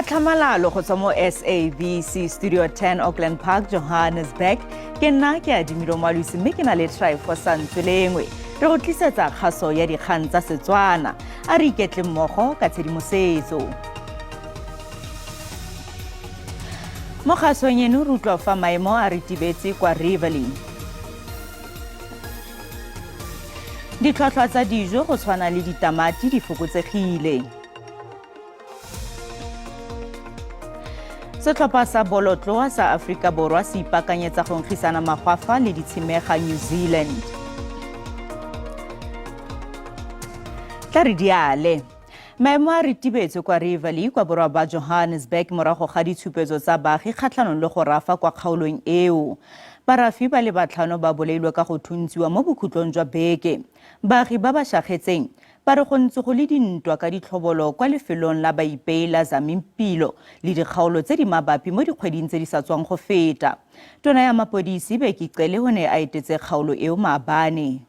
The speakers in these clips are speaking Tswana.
Tlhamalalo go tswa mo SABC Studio 10 Auckland Park, Johannesburg. Ke nna ke Adimilo Malusi mme ke na le Trifosa Ntsolengwe. Re go tlisetsa kgaso ya dikgang tsa Setswana. A re iketle mmogo ka tshedimosetso. Mo kgasong eno re utlwa fa maemo a ritibetse kwa Riverley. Ditlhwatlhwa tsa dijo go tshwana le ditamati di fokotsegile. Setlhopha sa bolotloa sa Afrika Borwa se ipakanyetsa go nkgisana magwafa le ditshimega New Zealand. Tla re diale. Maemo a ritibetse kwa Riverley kwa borwa ba Johannesburg morago ga ditshupetso tsa baagi kgatlhanong le go rafa kwa kgaolong eo. Barafi ba le batlhano ba bolailwe ka go thuntsiwa mo bokhutlong jwa beke. Baagi ba ba shagetseng ba re go ntse go le dintwa ka ditlhobolo kwa lefelong la baipei la Zamimpilo le dikgaolo tse di mabapi mo dikgweding tse di sa tswang go feta. Tona ya mapodisi Bekicele o ne a etetse kgaolo eo maabane.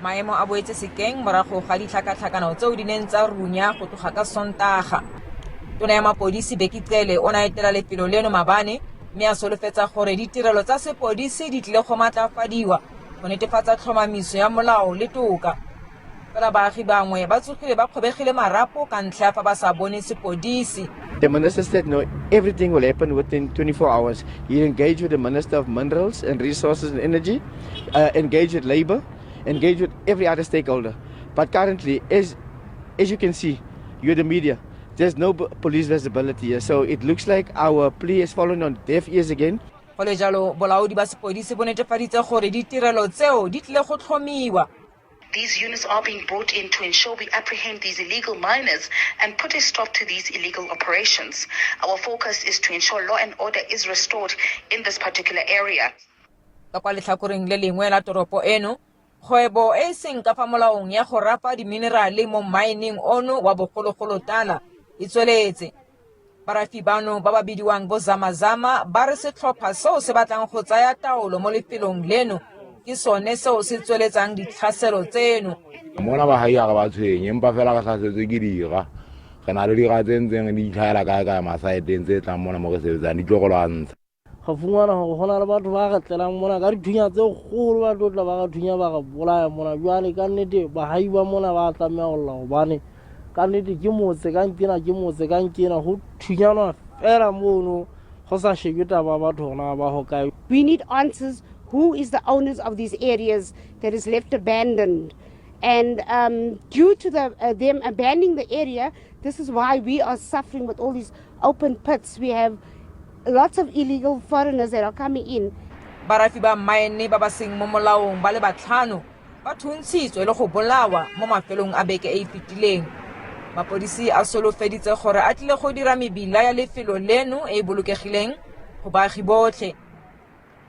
Maemo a boetse sekeng morago ga ditlhakatlhakano tseo di neng tsa runya go tloga ka Sontaga. Tona ya mapodisi Bekicele o na etela lefelo leno maabane mme a solofetsa gore ditirelo tsa sepodisi di tlile go matlafadiwa go netefatsa tlhomamiso ya molao le toka. Fela baagi bangwe ba tsogile ba kgobegile marapo ka ntlha fa ba sa bone sepodisi. The minister said no, everything will happen within 24 hours. He engaged with the Minister of Minerals and Resources and Energy, engaged with Labour, engaged with every other stakeholder. But currently, as you can see, you're the media, there's no police visibility here. So it looks like our plea has fallen on deaf ears again. Go le jalo bolaodi ba sepodisi bo netefaditse gore ditirelo tseo di tlile go tlhomiwa. These units are being brought in to ensure we apprehend these illegal miners and put a stop to these illegal operations. Our focus is to ensure law and order is restored in this particular area. Ka kwa letlhakoreng le lengwe la toropo eno, kgwebo e seng ka fa molaong ya go rapa diminerale mo mining ono wa bogologolo tala e tsweletse. Barafi bano ba ba bidiwang bo Zamazama ba re setlhopha seo se batlang go tsaya taolo mo lefelong leno ke sone seo se tsweletsang ditlhaselo tseno. Mona ba haia ga ba tshwenye empa fela ka tlhasetse ke dira re na le dira tse ntseng di tlhaela ka masaeteng tse tlang mona mo re sebetsang di tlo go lwantsha. Ga fungwana go gona le batho ba ga tlelang mona ka dithunya tse kgolo ba tlotla ba ga thunya ba ga bolaya mona jwale ka nnete ba haiwa mona ba tlamea go lla gobane ka nnete ke motse ka nkena go thunyanwa fela mono go sa shebe taba batho gona ba go kae. We need answers. Who is the owners of these areas that is left abandoned? And due to them abandoning the area, this is why we are suffering with all these open pits. We have lots of illegal foreigners that are coming in. Barafi ba maene ba ba seng mo molaong ba le batlhano ba thuntshitswe le go bolawa mo mafelong a beke e fetileng. Mapodisi a solofeditse gore a tlile go dira mebila ya lefelo leno e bolokegileng go baagi botlhe.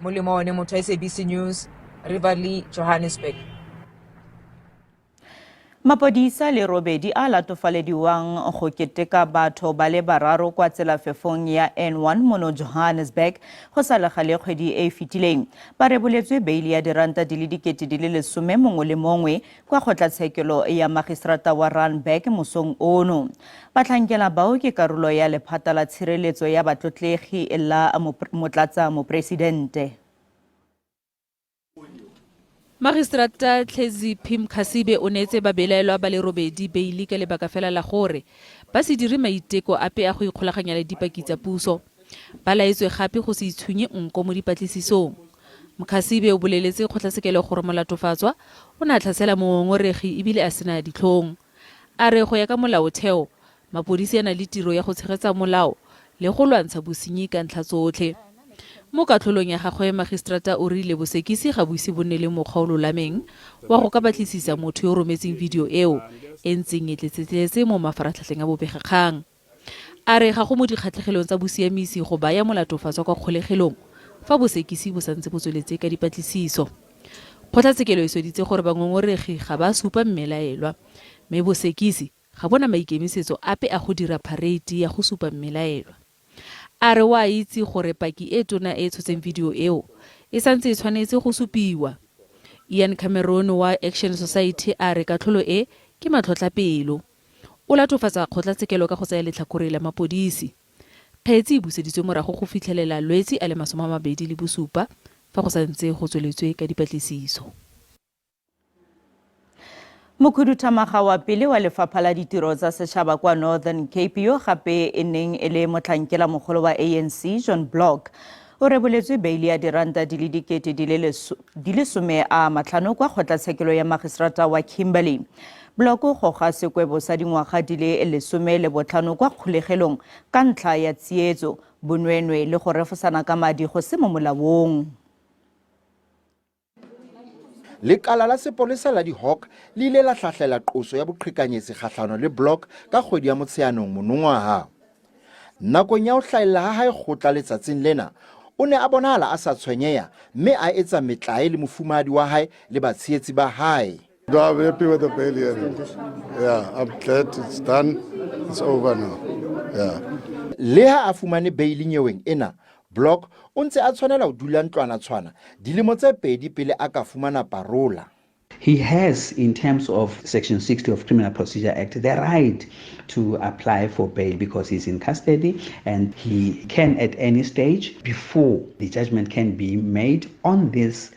Molemo one motho SABC News, Riverley, Johannesburg. Mapodisa le robedi a latofalediwang go keteka batho ba le bararo kwa tselafefong ya N1 mono Johannesburg go sa lega le kgwedi e fetileng. Ba reboletswe beili ya diranta di le dikete di le 10 mongwe le mongwe kwa kgotlatshekelo ya magistrata wa Randburg mosong ono. Batlhankela bao ke karolo ya lephata la tshireletso ya batlotlegi la motlatsa mopresidente. Magistrata Tlhezi Phim Khasibe o netse ba belaelwa ba le robedi beili ka lebaka fela la gore ba se dire maiteko ape a go ikgolaganya le dipaki tsa puso. Ba laetswe gape go se itshunye nko mo dipatlisisong. Mkhasibe o boleletse kgotlatshekelo gore molatofatswa o na tlhasela mongongoregi ebile a sena ditlhong. A re go ya ka molaotheo mapodisi a na le tiro ya go tshegetsa molao le go lwantsha bosenyi ka ntlha tsotlhe. Mo katlholong ya gagwe magistrata o rile bosekisi ga buise bonne le mokgwa o lolameng wa go ka batlisisa motho yo rometseng video eo e ntseng e tletsetse mo mafaratlhatlheng a bobegakgang. A re ga go mo dikgatlhegelong tsa bosiamisi go baya molatofatswa kwa kgolegelong fa bosekisi bo santse bo tsweletse ka dipatlisiso. Kgotlatshekelo e sweditse gore bangongoregi ga ba supa mmelaelwa mme bosekisi ga bona maikemisetso ape a go dira parade ya go supa mmelaelwa. A re wa itse gore paki e tona e tshotseng video eo e santse e tshwanetse go supiwa. Ian Cameron wa Action Society a re katlholo e ke matlhotlapelo. o latofatsa kgotlatshekelo ka go tsaya letlhakore la mapodisi. Kgetsi e buseditswe morago go fitlhelela lwetsi a le 27 fa go santse go tsweletswe ka dipatlisiso. Mokhuduthamaga wa pele wa lefapha la ditiro tsa setšhaba kwa Northern Cape yo gape e neng e le motlhankela mogolo wa ANC John Block o reboletswe beili ya diranta di le dikete di le 50 kwa kgotlatshekelo ya magistrata wa Kimberley. Block o goga sekwebo sa dingwaga di le 15 kwa kgolegelong ka ntlha ya tsietso, bonwenwe le go refosana ka madi go se mo molaong. Lekala la sepolesa la di-Hawk le ile la hlahlela qoso ya boqhekanyetsi kgahlano le Block ka kgwedi ya Motsheanong monongwaha. Nakong ya ho hlahella ha hae kgotla letsatsing lena, o ne a bonahala a sa tshwenyeha mme a etsa metlae le mofumahadi wa hae le batshehetsi ba hae. I'm happy with the bail hearing. Yeah, I'm glad it's done. It's over now. Yeah. Le ha a fumane bail nyeweng ena, Block o ntse a tshwanela ho dula ntlwana tshwana dilemo tse 2 pele a ka fumana parola. He has, in terms of Section 60 of Criminal Procedure Act, the right to apply for bail because he's in custody and he can at any stage before the judgment can be made on this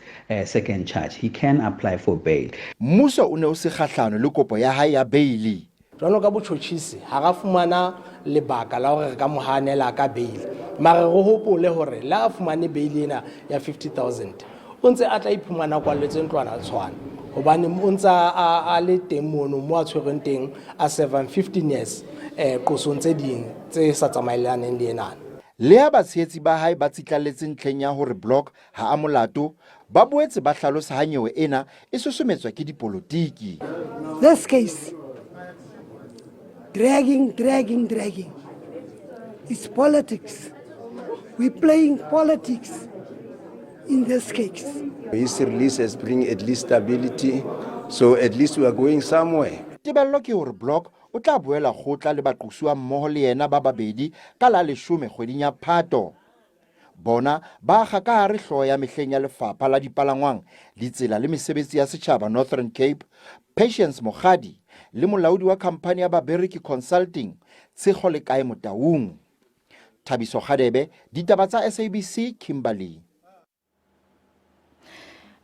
second charge. He can apply for bail. Mmuso o ne o se kgahlano le kopo ya hae ya bail. Jwalo ka botjhotjhisi ha ga fumana lebaka la hore ka mohanela ka bail. Mare go hopole hore la a fumane bail ena ya 50,000. O ntse a tla iphumana kwalletswe ntlwana tshwana. Hobane o ntse a le teng mono mo a tshwereng teng a 15 years qosong tse ding tse sa tsamaelaneng le ena. Le ha batshehetsi ba hae ba tsitlalletse ntlheng ya hore Block ha a molato, ba boetse ba hlalosa ha nyewe ena e susumetswa ke dipolotiki. This case, dragging. It's politics. We're playing politics in this case. His release has bring at least stability, so at least we are going somewhere. Tebello ke hore Block o tla boela khotla le baqosuwa mmoho le yena ba babedi ka la 10 kgweding ya Phato. Bona ba ga ka hare hloho ya mehleng ya lefapha la dipalangwang ditsela le mesebetsi ya setjhaba Northern Cape, Patience Mogadi le molaodi wa khamphani ya Babereki Consulting Tshego le kae Motaung. Thabiso Khadebe, Ditaba tsa SABC, Kimberley.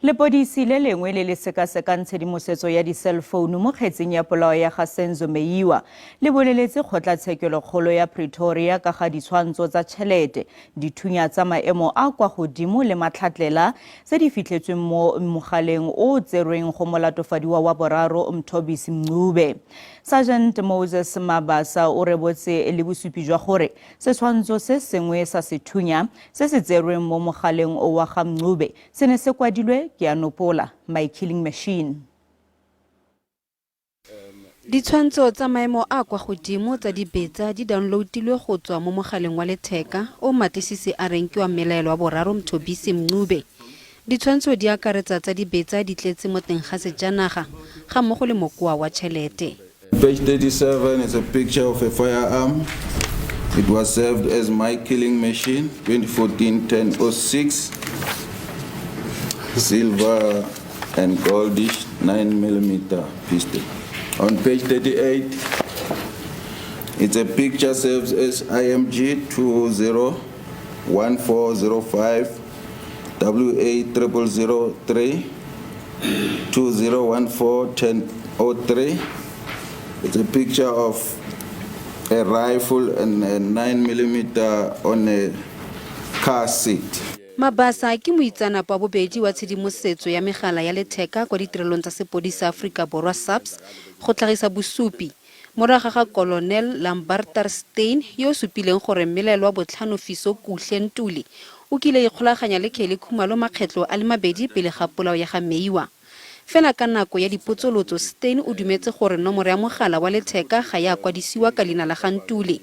Lepodisi le lengwe le le sekasekang tshedimosetso ya di-cellphone mo kgetseng ya polao ya ga Senzo Meiwa le boleletse kgotlatshekelo kgolo ya Pretoria ka ga ditshwantsho tsa tšhelete, dithunya tsa maemo a kwa godimo le matlhatlela tse di fitlhetsweng mo mogaleng o tserweng go molatofadiwa wa boraro Mthobisi Mncube. Sergeant Moses Mabasa o rebotse le bosupi jwa gore setshwantsho se sengwe sa sethunya se se tserweng mo mogaleng o wa ga Mncube se ne se kwadilwe ke anopola My Killing Machine. Ditshwantsho tsa maemo a kwa godimo tsa dibetsa di downloadilwe go tswa mo mogaleng wa letheka o matlisisi a renkiwa mmelaelo wa boraro Mthobisi Mncube. Ditshwantsho di akaretsa tsa dibetsa di tletse mo teng ga sejanaga ga mmogo le mokoa wa tšhelete. Page 37 is a picture of a firearm. It was served as My Killing Machine, 2014-10-06. Silver and goldish 9mm pistol. On page 38, it's a picture served as IMG 201405 WA0003 2014-1003. It's a picture of a rifle and a 9mm on a car seat. Mabasa ke moitsanapa bobedi wa tshedimosetso ya megala ya letheka kwa ditirelong tsa sepodisi Afrika Borwa SABC go tlhagisa bosupi moraga ga Colonel Lamberter Stein yo supileng gore mmelaelo wa botlhano Fiso Kuhle Ntuli o kile ikgolaganya le Kelly Khumalo makgetlo a le mabedi pele ga polao ya ga Meiwa. Fela ka nako ya dipotsolotso Stein o dumetse gore nomoro ya mogala wa letheka ga ya kwadisiwa ka leina la ga Ntuli.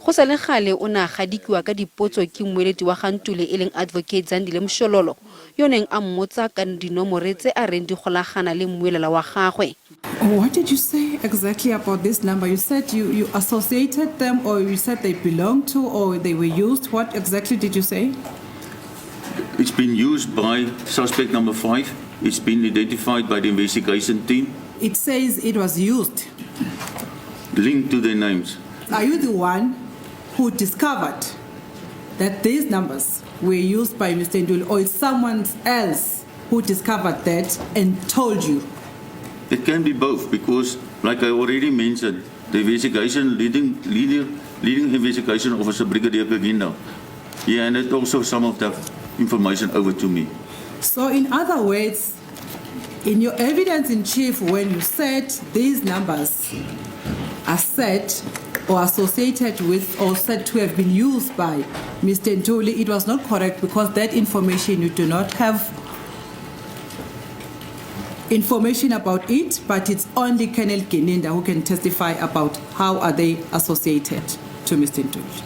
Go sa le gale o na gadikiwa ka dipotso ke mmueledi wa ga Ntuli e leng Advocate Zandile Mshololo yo neng a mmotsa ka dinomore tse a reng di golagana le mmuelela wa gagwe. What did you say exactly about this number? You said you associated them, or you said they belonged to, or they were used. What exactly did you say? It's been used by suspect number 5. It's been identified by the investigation team. It says it was used. linked to their names. Are you the one who discovered that these numbers were used by Mr. Nduli, or is someone else who discovered that and told you? It can be both because, like I already mentioned, the investigation leading investigation officer Brigadier Gaginda, he handed also some of that information over to me. So in other words, in your evidence in chief, when you said these numbers are set or associated with or said to have been used by Mr. Nduli, it was not correct because that information, you do not have information about it, but it's only Colonel Geninda who can testify about how are they associated to Mr. Nduli.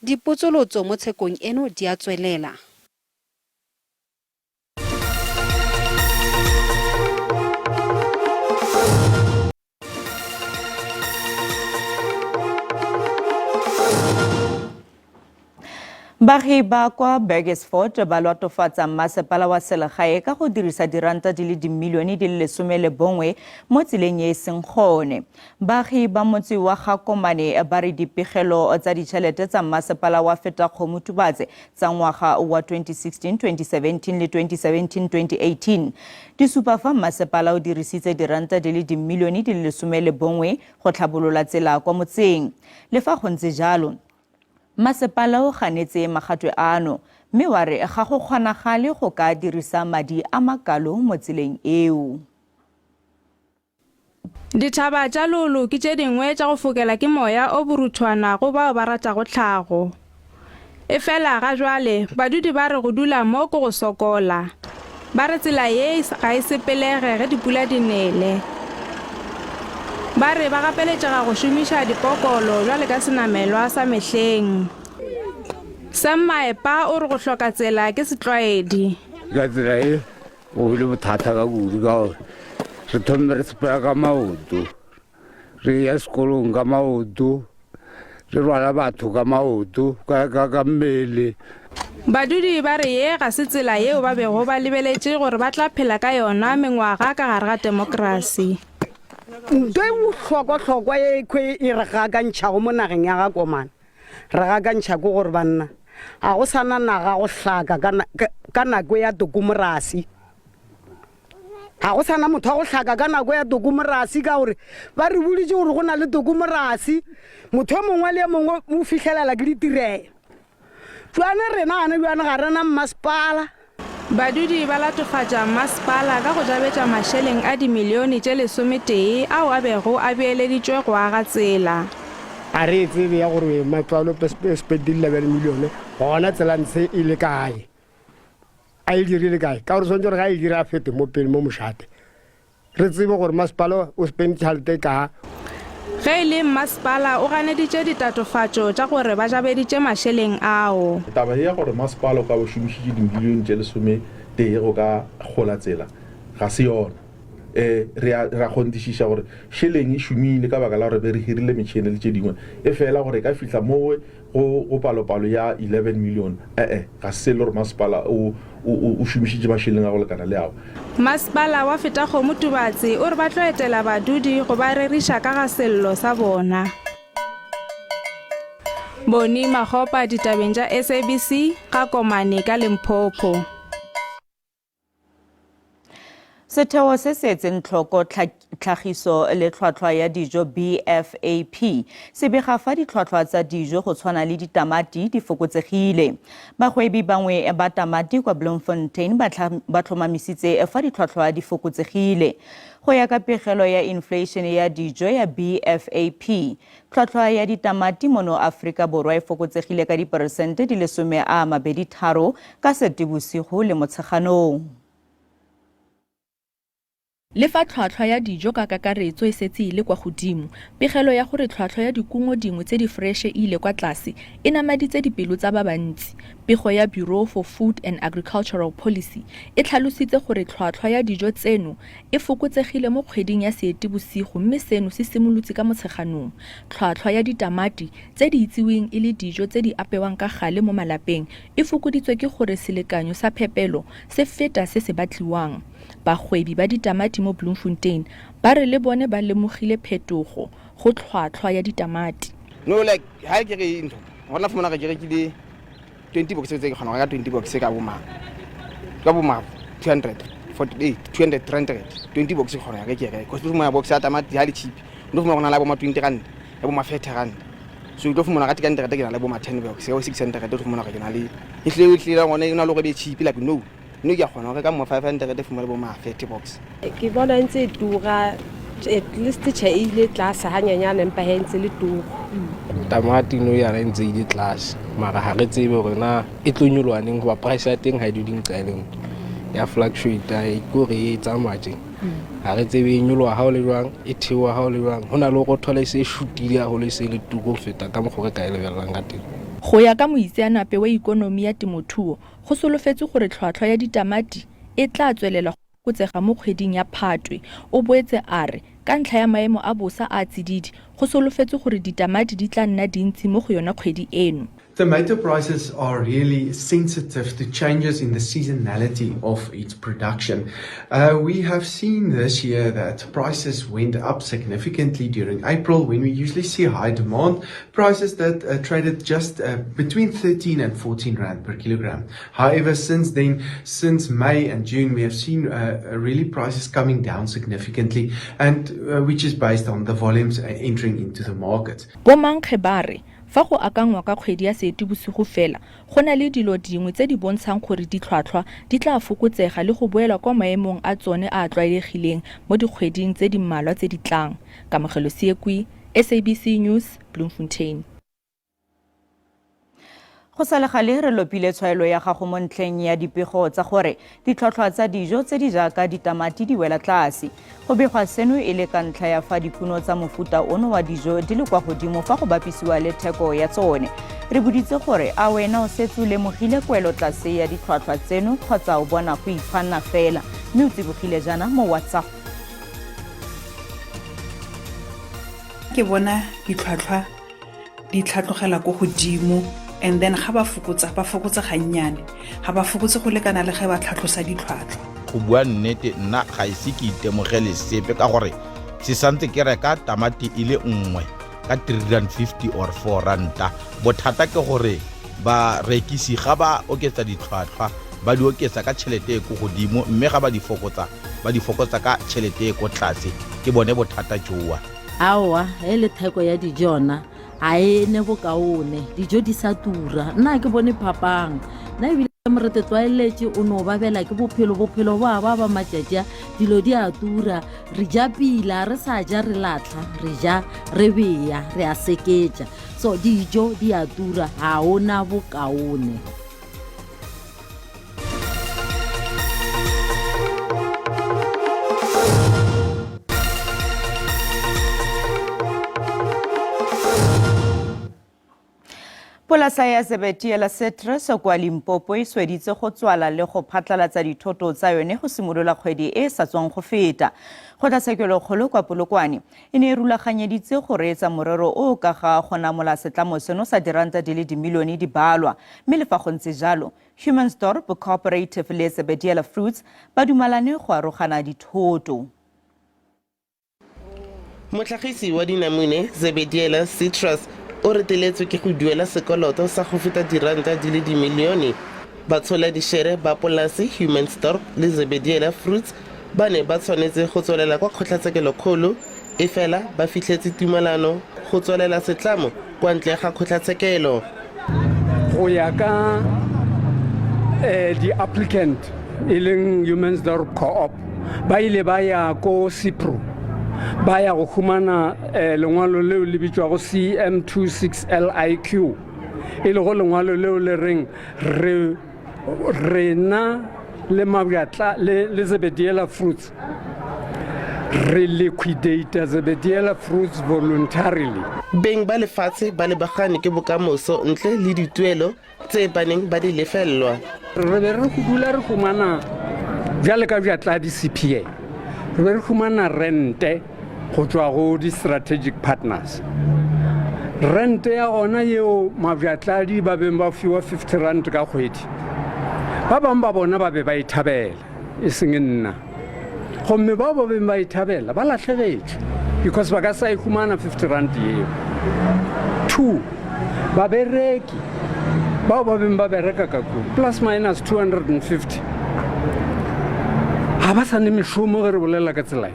Dipotsolotso mo tshekong eno di a tswelela. Baagi ba kwa Burgersfort ba lwatofatsa masepala wa selegae ka go dirisa diranta di le dimilione di le 11 mo tseleng e seng gone. Baagi ba motse wa Gakomane ba re dipegelo tsa ditšhelete tsa masepala wa Fetakgomotubatse tsa ngwaga wa 2016, 2017 le 2017, 2018 di supa fa masepala o dirisitse diranta di le dimilione di le 11 go tlhabolola tsela kwa motseng. Le fa go ntse jalo, masepala o ganetse magatwe ano mme wa re ga go kgonagale go ka dirisa madi a makalo mo tseleng eo. Ditaba tša lolo ke tše dingwe tša go fokela ke moya o boruthwana go bao ba ratago tlhago. E fela ga jwale badudi ba re go dula mo go sokola. Ba re tsela ye ga e sepelege ge dipula di nele. Ba re ba gapeletšega go šomiša dipokolo jwale ka senamelwa sa mehleng. Sammaepa o re go hloka tsela ke setlwaedi. Ka tsela e go bile bothata ka kudu ka gore re thomile re sepela ka maoto, re ya sekolong ka maoto, re rwala batho ka maoto ka mmele. Badudi ba re ye ga se tsela yeo ba bego ba lebeletše gore ba tla phela ka yona mengwaga ka gare ga demokrasi. Ntwe bohlokwa ye kwe e re gakantšha go mo nageng ya Gakomane re gakantšha ko gore banna a go sana naga go hlaka ka nako ya dokumorasi a go sana motho go hlaka ka nako ya dokumorasi ka gore ba re boditše gore go na le dokumorasi motho mongwe le mongwe mo fihlelela ke ditirelo jwane rena ane jwane ga rena mmasepala. Badudi ba latofatša masepala ka go jabetša mašheleng a dimilione tše 11 ao a bego a beeleditšwe go aga tsela. A re tsebe ya gore matlwalo spendile 11 milione gona tsela ntse e le kae a e dirile kae ka gore swantse gore ga e dira a fete mo pele mo mošate re tsebe gore masepala o spend tšhelete ka ge e le masepala o ganeditše ditatofatšo tša gore ba jabeditše mašheleng ao. Taba ya gore masepala o ka bo šomišitše dimilione tše 11 go ka gola tsela ga se yona. Re a kgontišiša gore šheleng e šomile ka baka la gore be re hirile metšhene le tše dingwe e fela gore ka fihla mowe go palopalo ya 11 milione ga se le gore masepala o šomišitše mašheleng a go lekana le ao. Masepala wa Fetakgomotubatse o re ba tlo etela badudi go ba reriša ka ga sello sa bona. Boni Magopa, ditabeng tša SABC, Gakomane ka Limpopo. Setheo se setseng tlhoko tlhagiso le tlhwatlhwa ya dijo BFAP se bega fa ditlhwatlhwa tsa dijo go tshwana le ditamati di fokotsegile. Bagwebi bangwe ba tamati kwa Bloemfontein ba tlhomamisitse fa ditlhwatlhwa di fokotsegile. Go ya ka pegelo ya inflation ya dijo ya BFAP, tlhwatlhwa ya ditamati mono Afrika Borwa e fokotsegile ka diperesente di le 23 ka Seetebosigo le Motsheganong. Le fa tlhwatlhwa ya dijo ka kakaretso e setse ile kwa godimo, pegelo ya gore tlhwatlhwa ya dikungo dingwe tse di fresh ile kwa tlase e namaditse dipelo tsa ba bantsi. Pego ya Bureau for Food and Agricultural Policy e tlhalositse gore tlhwatlhwa ya dijo tseno e fokotsegile mo kgweding ya Seetebosigo mme seno se simolotse ka Motsheganong. Tlhwatlhwa ya ditamati tse di itsiweng e le dijo tse di apewang ka gale mo malapeng e fokoditswe ke gore selekanyo sa phepelo se feta se se batliwang. Bagwebi ba ditamati mo Bloemfontein ba re le bone ba lemogile phetogo go tlhwatlhwa ya ditamati. No, like ha ke re ntho gona fumana ga ke rekile 20 boxes tse ke kgona ga 20 boxes ka boma 200 20 boxes kgona ga ke re because fumana box ya tamati ha le cheap ndo fumana gona la boma 20 rand ya boma 30 rand so ndo fumana ga 10 rand ke na le boma 10 box ya 600 rand ndo fumana ga ke na le ihle gona e na le go be cheap like no ke kgona ga ka mo 500 rand fumana boma 30 box ke bona ntse tura at least ile class hanyanyana empa hentse le tura tamati no ya re ntse ile class mara ha re tsebe gore na e tlonyolwaneng go price ya teng ha di dinqeleng ya fluctuate e go re e tsamaje ha re tsebe e nyolwa ha o le jwang e thewa ha o le jwang hona le go thola se shutile ha o le se le tuko feta ka mogho re ka ile belang ga teng. Go ya ka moitseanape wa ikonomi ya temothuo go solofetse gore tlhwatlhwa ya ditamati e tla tswelela go tsega mo kgweding ya Phatwe o boetse a re ka ntlha ya maemo a bosa a tsididi go solofetse gore ditamati di tla nna dintsi mo go yona kgwedi eno. Tomato prices are really sensitive to changes in the seasonality of its production. We have seen this year that prices went up significantly during April when we usually see high demand, prices that traded just between 13 and 14 rand per kilogram. However, since then, since May and June, we have seen really prices coming down significantly, and which is based on the volumes entering into the market. Fa go akangwa ka kgwedi ya Seetebosigo fela go na le dilo dingwe tse di bontshang gore ditlhwatlhwa di tla fokotsega le go boela kwa maemong a tsone a tlwaelegileng mo dikgweding tse di mmalwa tse di tlang. Kamogelo Siekwi, SABC News, Bloemfontein. Go sa le gale re lopile tshwaelo ya gago mo ntlheng ya dipego tsa gore ditlhotlhwa tsa dijo tse di jaaka ditamati di wela tlase. Go begwa seno e le ka ntlha ya fa dikuno tsa mofuta ono wa dijo di le kwa godimo fa go bapisiwa le theko ya tsone. Re boditse gore a wena o setse o lemogile kwelo tlase ya ditlhotlhwa tseno kgotsa o bona go itshwanna fela mme o tsibogile jana mo WhatsApp. Ke bona ditlhotlhwa di tlhatlogela go godimo and then ga ba fokotsa gannyane ga ba fokotse go lekana le ga ba tlhatlhosa ditlhwatlhwa. Go bua nnete nna ga ise ke itemogele sepe ka gore se santse ke reka tamati ile nngwe ka 350 or 4 ranta. Bothata ke gore ba rekisi ga ba oketsa ditlhwatlhwa ba di oketsa ka tšhelete e go godimo mme ga ba di fokotsa ka tšhelete e go tlase ke bone bothata joa. Aowa le theko ya dijona a ene bokaone dijo di sa tura nna ke bone phapang na ebile morete twaeletse o no babela ke bophelo ba matšatša dilo di a tura re ja pila re sa ja re latlha re ja re beya re a seketša so dijo di a tura a ona bokaone. Polasa ya SABC la Citrus kwa Limpopo e sweditse go tswala le go phatlalatsa dithoto tsa yone go simolola kgwedi e sa tswang go feta. Kgotlatshekelo kwa Polokwane e ne e rulaganyeditse go reetsa morero o ka ga go namola setlamo seno sa diranta di le dimilione di balwa mme le fa go ntse jalo Human Store Cooperative le SABC Fruits ba dumalane go arogana dithoto. Motlhagisi wa dinamune SABC Citrus o reteletswe ke go duela sekoloto sa go feta diranta di le dimilione. Batshola dishere ba polasi Human Store le SABC Fruits ba ne ba tshwanetse go tswelela kwa kgotlatshekelo kgolo e fela ba fitlhetse tumelano go tswelela setlamo kwa ntle ga kgotlatshekelo. Go ya ka the applicant e leng Human Store Co-op ba ile ba ya ko Cipro ba ya go humana lengwalo leo le bitswago CM26LIQ e le go lengwalo leo le reng rena le mabjatla le SABC Fruits re liquidate SABC Fruits voluntarily. Beng ba lefatshe ba le bagane ke bokamoso ntle le dituelo tse baneng ba di lefelwa. Re be re go dula re humana jale ka bjatla di CPA re be re humana rente go tswa go di strategic partners. Rente ya ona yeo mabjatladi ba beng ba fiwa 50 rand ka kgwedi ba bang ba bona ba be ba ithabela e seng nna gomme ba beng ba ithabela ba latlhegetse because ba ka sa ikhumana 50 rand eo. 2 babereki bao ba beng ba bereka ka ku plus minus 250 ha ba sa ne meshomo re bolela ka tsela.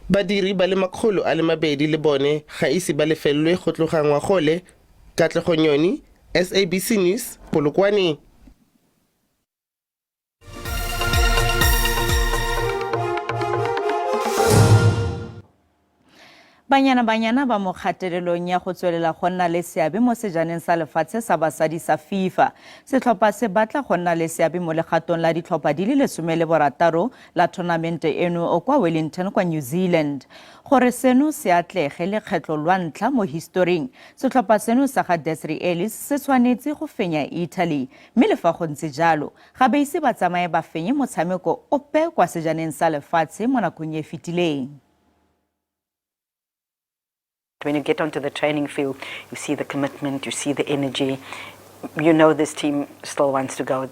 Badiri ba le 200 le bone ga ise ba lefellwe go tloga ngwagole. Katlego Nyoni, SABC News, Polokwane. Banyana ba mo kgatelelong ya go tswelela go nna le seabe mo sejaneng sa lefatshe sa basadi sa FIFA. Setlhopha se batla go nna le seabe mo legatong la ditlhopha di le 16 la tournamente eno o kwa Wellington kwa New Zealand. Gore seno se atlege le kgetlo lwa ntlha mo historing, setlhopha seno sa ga Desiree Ellis se tshwanetse go fenya Italy. Mme le fa go ntse jalo, ga ba ise ba tsamaye ba fenye motshameko ope kwa sejaneng sa lefatshe mo nakong e fetileng. When you get onto the training field, you see the commitment, you see the energy. You know this team still wants to go,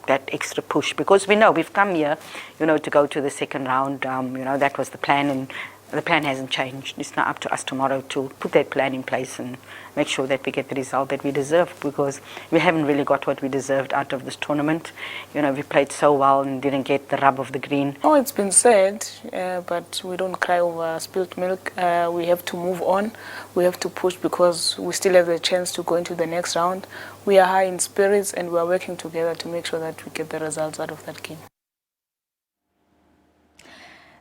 that extra push. Because we know we've come here, to go to the second round. That was the plan, and the plan hasn't changed. It's now up to us tomorrow to put that plan in place and make sure that we get the result that we deserve, because we haven't really got what we deserved out of this tournament. We played so well and didn't get the rub of the green. Oh, it's been said, but we don't cry over spilled milk. We have to move on. We have to push because we still have the chance to go into the next round. We are high in spirits and we are working together to make sure that we get the results out of that game.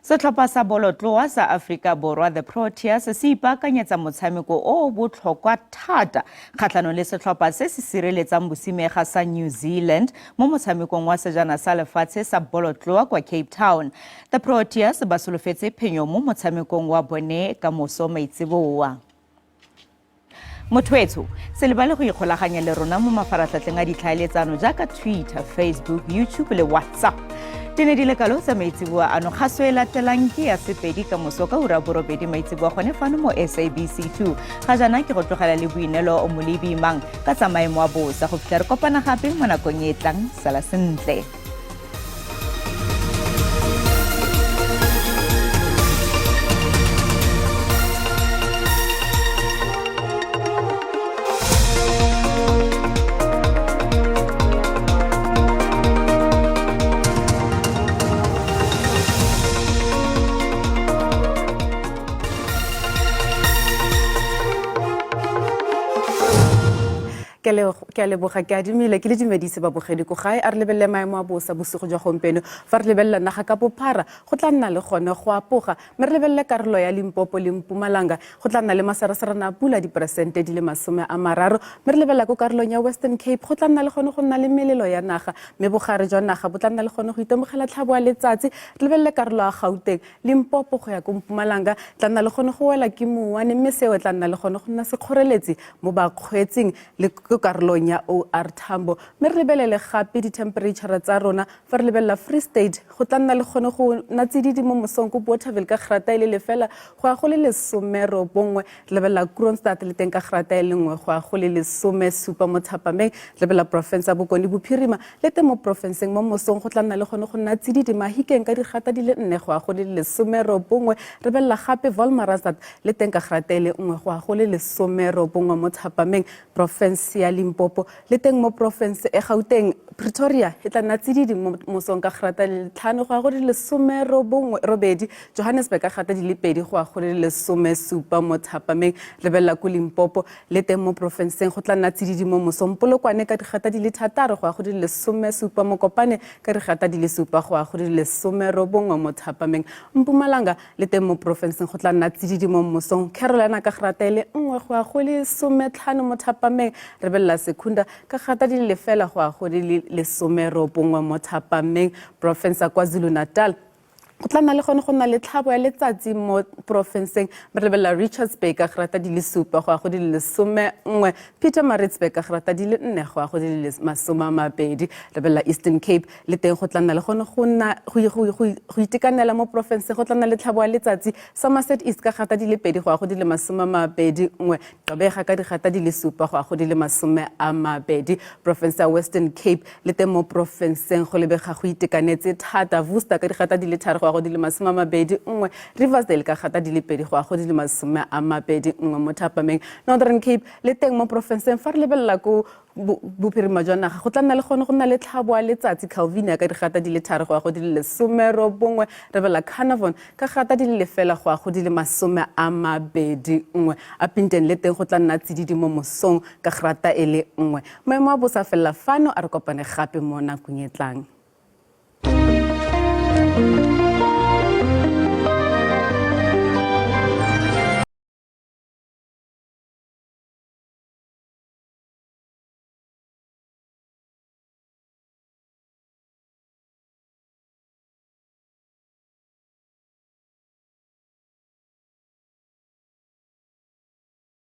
Setlhopha sa bolotloa sa Africa Borwa the Proteas se ipaakanyetsa motshameko o botlhokwa thata kgatlhanong le setlhopha se se sireletsang bosimega sa New Zealand mo motshamekong wa sejana sa lefatshe sa bolotloa kwa Cape Town. The Proteas ba solofetse phenyo mo motshamekong wa bone ka moso maitseboa. Motwetso, se lebale go ikgolaganya le rona mo mafaratlhatlheng a ditlhaeletsano jaaka Twitter, Facebook, YouTube le WhatsApp. Tene di le kalo sa maitseboa ano kgaso e latelang ke ya Sepedi ka moso ka ura borobedi maitseboa gone fano mo SABC2. Ga jana ke go tlogela le boinelo o molebi mang ka tsa maemo a bosa go fitlha re kopana gape mo nakong e tlang. Sala sentle. ke a leboga ke adimile ke le dumedise babogedi ko gae a re lebelele maemo a bosa bosigo jwa gompieno fa re lebelela naga ka bophara go tla nna le gone go apoga mme re lebelele karolo ya Limpopo le Mpumalanga go tla nna le masarasarana a pula diperesente di le 30 mme re lebelela ko karolong ya Western Cape go tla nna le gone go nna le melelo ya naga mme bogare jwa naga bo tla nna le gone go itemogela tlhabo ya letsatsi re lebelele karolo ya Gauteng Limpopo go ya ko Mpumalanga tla nna le gone go wela ke mowane mme seo tla nna le gone go nna sekgoreletsi mo bakgweetsing le karolong ya OR Tambo mme re lebelele gape di-temperature tsa rona fa re lebelela Free State go tla nna le gone go natsididi mo mosong ko Bothaville ka grata ile lefela go a go le 10 re lebelela Kroonstad le teng ka grata ile nngwe go a go le 17 mo Thapameng lebelela province ya Bokone Bophirima le teng mo provinceng mo mosong go tla nna le gone go natsididi Mahikeng ka digata di le 4 go a go le 10 re lebelela gape Volmaranstad le teng ka grata ile nngwe go a go le 10 mo Thapameng province ya Limpopo le teng mo province e Gauteng Pretoria e tla nna tsididi mo mosong ka grata le 5 go a go le 10 Johannesburg ka gata di le 2 go a go le 17 mo Thapameng lebelela ko Limpopo le teng mo provinceng go tla nna tsididi mo mosong Polokwane ka digata di le 6 go a go le 17 mo Kopane ka digata di le 7 go a go le 19 mo Thapameng Mpumalanga le teng mo provinceng go tla nna tsididi mo mosong Carolina ka grata ile 1 go a go le 15 mo Thapameng la Sekunda ka gata di le fela go a go le 10 mo Thapameng province ya KwaZulu-Natal go tla nna le gone go nna le tlhabo ya letsatsi mo provinceng re lebelela Richards Bay ka grata di le 7 go a go di le 11 Pietermaritzburg ka grata di le 4 go a go di le 20 lebelela Eastern Cape le teng go tla nna le gone go nna go itekanela mo province go tla nna le tlhabo ya letsatsi Somerset East ka grata di le 2 go a go di le 21 Gqeberha ka digata di le 7 go a go di le 20 province ya Western Cape le teng mo provinceng go lebega go itekanetse thata Worcester ka digata di le 3 go ya go di le 21, Riversdale ka gata di le 2 go ya go di le 21 mo Thapameng. Northern Cape le teng mo profenseng fa re lebelela ko bophirima jwa naga go tla nna le gone go nna le tlhabo a letsatsi Calvin ya ka digata di le 3 go ya go di le 19, re bela Carnarvon ka gata di le 0 go ya go di le 21, a Pinteng le teng go tla nna tsididi mo mosong ka grata e le 1. Maemo a bosa fela fano a re kopane gape mo nakong e tlang.